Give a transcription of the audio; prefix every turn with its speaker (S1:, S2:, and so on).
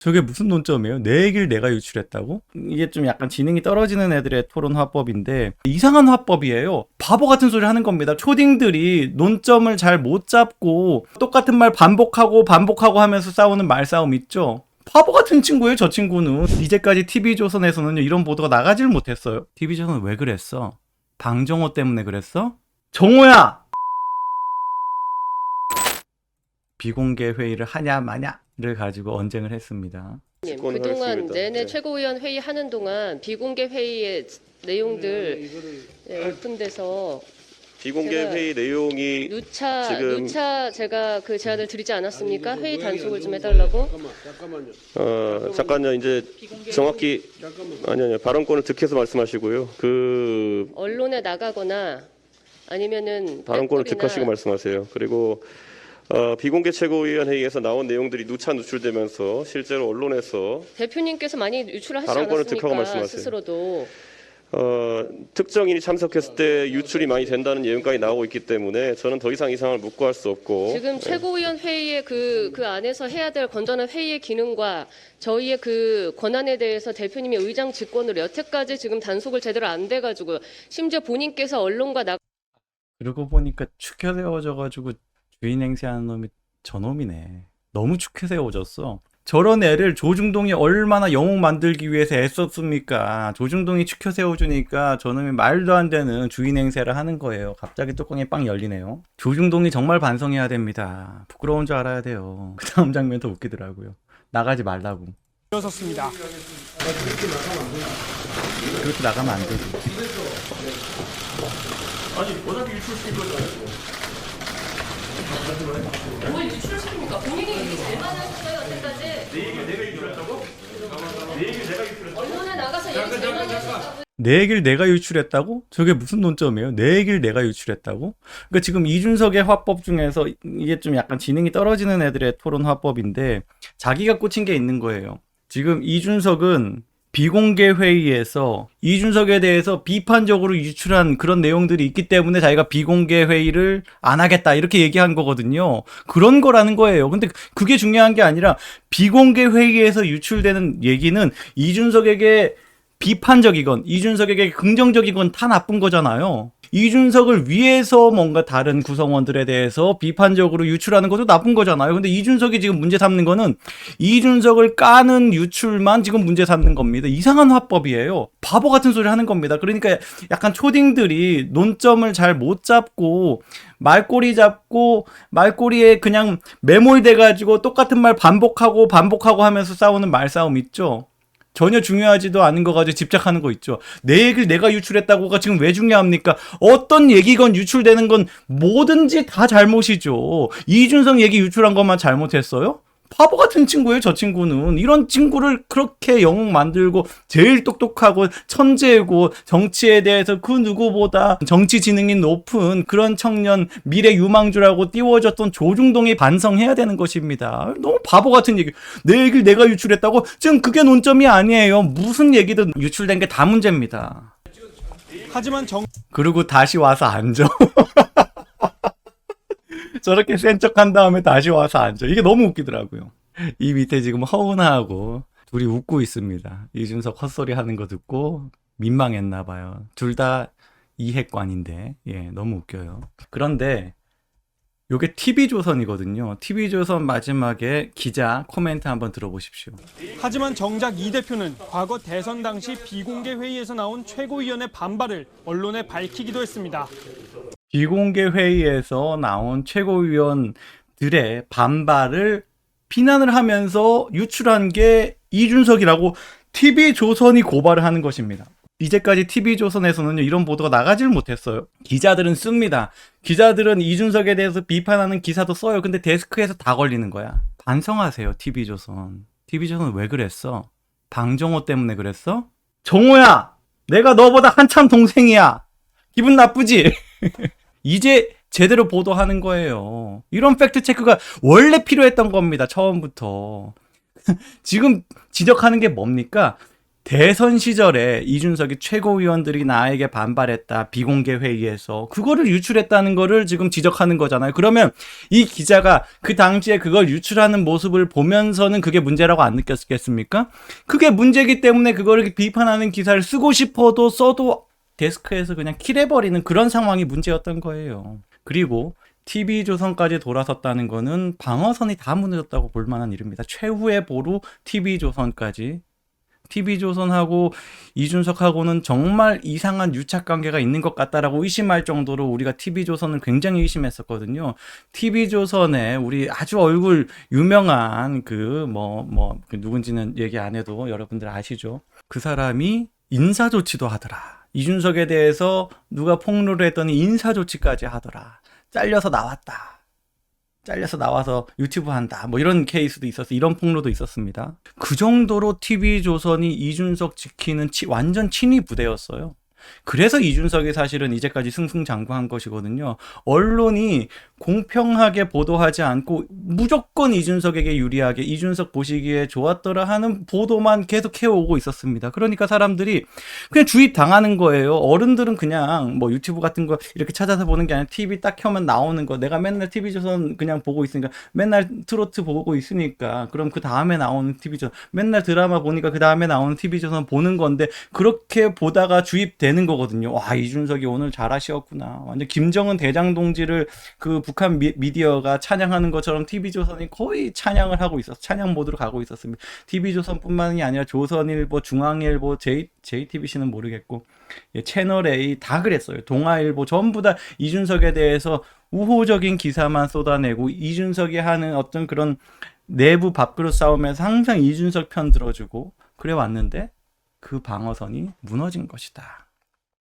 S1: 저게 무슨 논점이에요? 내 얘기를 내가 유출했다고? 이게 좀 약간 지능이 떨어지는 애들의 토론 화법인데 이상한 화법이에요. 바보 같은 소리 하는 겁니다. 초딩들이 논점을 잘 못 잡고 똑같은 말 반복하고 하면서 싸우는 말싸움 있죠? 바보 같은 친구예요, 저 친구는. 이제까지 TV조선에서는요, 이런 보도가 나가질 못했어요. TV조선은 왜 그랬어? 방정호 때문에 그랬어? 정호야! 비공개 회의를 하냐 마냐를 가지고 언쟁을 했습니다.
S2: 그동안 내내 최고위원 회의 하는 동안 비공개 회의의 내용들 오픈돼서
S3: 비공개 회의 내용이
S2: 누차 제가 그 제안을 드리지 않았습니까? 회의 단속을 좀 해달라고.
S3: 잠깐요. 이제 정확히 아니요 발언권을 득해서 말씀하시고요.
S2: 언론에 나가거나 아니면은
S3: 발언권을
S2: 댓글이나
S3: 득하시고 말씀하세요. 그리고 비공개 최고위원 회의에서 나온 내용들이 누차 누출되면서 실제로 언론에서
S2: 대표님께서 많이 유출을 하시지
S3: 발언권을 득하고
S2: 않았습니까?
S3: 말씀하세요.
S2: 스스로도.
S3: 특정인이 참석했을 때 유출이 많이 된다는 예언까지 나오고 있기 때문에 저는 더 이상 이 상황을 묵고할 수 없고
S2: 지금 최고위원 회의의 그 안에서 해야 될 건전한 회의의 기능과 저희의 그 권한에 대해서 대표님이 의장 직권으로 여태까지 지금 단속을 제대로 안 돼가지고 심지어 본인께서 언론과
S1: 그러고 보니까 축혀 세워져가지고 주인 행세하는 놈이 저놈이네. 너무 축혀 세워졌어. 저런 애를 조중동이 얼마나 영웅 만들기 위해서 애썼습니까? 조중동이 축혀 세워주니까 저놈이 말도 안 되는 주인 행세를 하는 거예요. 갑자기 뚜껑이 빵 열리네요. 조중동이 정말 반성해야 됩니다. 부끄러운 줄 알아야 돼요. 그 다음 장면 더 웃기더라고요. 나가지 말라고.
S4: 일어섰습니다.
S1: 그렇게 나가면 안 되지.
S3: 아니 워낙에 유출시킨 거잖아요.
S2: 뭘 유출시킵니까? 본인이 얘기 잘 많으셨어요 여태까지.
S3: 내 얘기를 내가 유출했다고? 내 얘기를 내가 유출했다고?
S2: 언론에 나가서 얘기 잘 많으셨다고.
S1: 내 얘기를 내가 유출했다고? 저게 무슨 논점이에요? 내 얘기를 내가 유출했다고? 그러니까 지금 이준석의 화법 중에서 이게 좀 약간 지능이 떨어지는 애들의 토론 화법인데 자기가 꽂힌 게 있는 거예요. 지금 이준석은 비공개 회의에서 이준석에 대해서 비판적으로 유출한 그런 내용들이 있기 때문에 자기가 비공개 회의를 안 하겠다 이렇게 얘기한 거거든요. 그런 거라는 거예요. 근데 그게 중요한 게 아니라 비공개 회의에서 유출되는 얘기는 이준석에게 비판적이건 이준석에게 긍정적이건 다 나쁜 거잖아요. 이준석을 위해서 뭔가 다른 구성원들에 대해서 비판적으로 유출하는 것도 나쁜 거잖아요. 근데 이준석이 지금 문제 삼는 거는 이준석을 까는 유출만 지금 문제 삼는 겁니다. 이상한 화법이에요. 바보 같은 소리 하는 겁니다. 그러니까 약간 초딩들이 논점을 잘 못 잡고 말꼬리 잡고 말꼬리에 그냥 매몰돼가지고 똑같은 말 반복하고 하면서 싸우는 말싸움 있죠. 전혀 중요하지도 않은 거 가지고 집착하는 거 있죠. 내 얘기를 내가 유출했다고가 지금 왜 중요합니까? 어떤 얘기건 유출되는 건 뭐든지 다 잘못이죠. 이준석 얘기 유출한 것만 잘못했어요? 바보 같은 친구예요, 저 친구는. 이런 친구를 그렇게 영웅 만들고 제일 똑똑하고 천재고 정치에 대해서 그 누구보다 정치 지능이 높은 그런 청년 미래 유망주라고 띄워줬던 조중동이 반성해야 되는 것입니다. 너무 바보 같은 얘기. 내 얘기를 내가 유출했다고? 지금 그게 논점이 아니에요. 무슨 얘기든 유출된 게 다 문제입니다.
S4: 하지만
S1: 그리고 다시 와서 앉아. 저렇게 센 척한 다음에 다시 와서 앉아. 이게 너무 웃기더라고요. 이 밑에 지금 허은하하고 둘이 웃고 있습니다. 이준석 헛소리 하는 거 듣고 민망했나 봐요. 둘 다 이핵관인데 너무 웃겨요. 그런데 요게 TV조선이거든요. TV조선 마지막에 기자 코멘트 한번 들어보십시오.
S4: 하지만 정작 이 대표는 과거 대선 당시 비공개 회의에서 나온 최고위원의 반발을 언론에 밝히기도 했습니다.
S1: 비공개 회의에서 나온 최고위원들의 반발을 비난을 하면서 유출한 게 이준석이라고 TV조선이 고발을 하는 것입니다. 이제까지 TV조선에서는요, 이런 보도가 나가질 못했어요. 기자들은 씁니다. 기자들은 이준석에 대해서 비판하는 기사도 써요. 근데 데스크에서 다 걸리는 거야. 반성하세요, TV조선. TV조선 왜 그랬어? 방정호 때문에 그랬어? 정호야! 내가 너보다 한참 동생이야! 기분 나쁘지? 이제 제대로 보도하는 거예요. 이런 팩트 체크가 원래 필요했던 겁니다. 처음부터. 지금 지적하는 게 뭡니까? 대선 시절에 이준석이 최고위원들이 나에게 반발했다. 비공개 회의에서. 그거를 유출했다는 거를 지금 지적하는 거잖아요. 그러면 이 기자가 그 당시에 그걸 유출하는 모습을 보면서는 그게 문제라고 안 느꼈겠습니까? 그게 문제이기 때문에 그거를 비판하는 기사를 쓰고 싶어도 써도 데스크에서 그냥 킬해버리는 그런 상황이 문제였던 거예요. 그리고 TV조선까지 돌아섰다는 거는 방어선이 다 무너졌다고 볼 만한 일입니다. 최후의 보루 TV조선까지. TV조선하고 이준석하고는 정말 이상한 유착관계가 있는 것 같다라고 의심할 정도로 우리가 TV조선을 굉장히 의심했었거든요. TV조선에 우리 아주 얼굴 유명한 그 누군지는 얘기 안 해도 여러분들 아시죠? 그 사람이 인사조치도 하더라. 이준석에 대해서 누가 폭로를 했더니 인사조치까지 하더라. 잘려서 나와서 유튜브 한다. 뭐 이런 케이스도 있었어. 이런 폭로도 있었습니다. 그 정도로 TV조선이 이준석 지키는 완전 친위 부대였어요. 그래서 이준석이 사실은 이제까지 승승장구한 것이거든요. 언론이 공평하게 보도하지 않고 무조건 이준석에게 유리하게 이준석 보시기에 좋았더라 하는 보도만 계속 해오고 있었습니다. 그러니까 사람들이 그냥 주입당하는 거예요. 어른들은 그냥 뭐 유튜브 같은 거 이렇게 찾아서 보는 게 아니라 TV 딱 켜면 나오는 거. 내가 맨날 TV조선 그냥 보고 있으니까 맨날 트로트 보고 있으니까 그럼 그 다음에 나오는 TV조선 맨날 드라마 보니까 그 다음에 나오는 TV조선 보는 건데 그렇게 보다가 주입되는 거거든요. 와, 이준석이 오늘 잘하시었구나. 완전 김정은 대장동지를 그 북한 미디어가 찬양하는 것처럼 TV조선이 거의 찬양을 하고 있었어. 찬양 모드로 가고 있었습니다. TV조선뿐만이 아니라 조선일보, 중앙일보, JTBC는 모르겠고 채널A 다 그랬어요. 동아일보 전부 다 이준석에 대해서 우호적인 기사만 쏟아내고 이준석이 하는 어떤 그런 내부 밥그릇 싸움에서 항상 이준석 편 들어주고 그래 왔는데 그 방어선이 무너진 것이다.